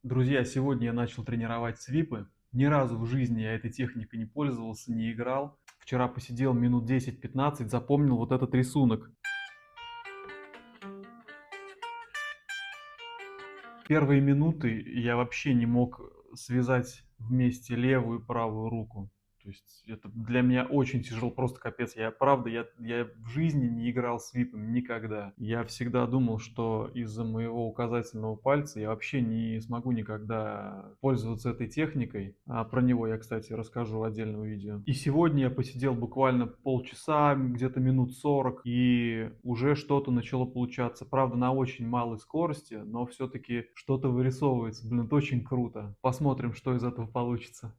Друзья, сегодня я начал тренировать свипы. Ни разу в жизни я этой техникой не пользовался, не играл. Вчера посидел минут 10-15, запомнил вот этот рисунок. Первые минуты я вообще не мог связать вместе левую и правую руку. То есть это для меня очень тяжело, просто капец. Я в жизни не играл свипами никогда. Я всегда думал, что из-за моего указательного пальца я вообще не смогу никогда пользоваться этой техникой. А про него я, кстати, расскажу в отдельном видео. И сегодня я посидел буквально полчаса, где-то минут 40, и уже что-то начало получаться. Правда, на очень малой скорости, но все-таки что-то вырисовывается. Блин, это очень круто. Посмотрим, что из этого получится.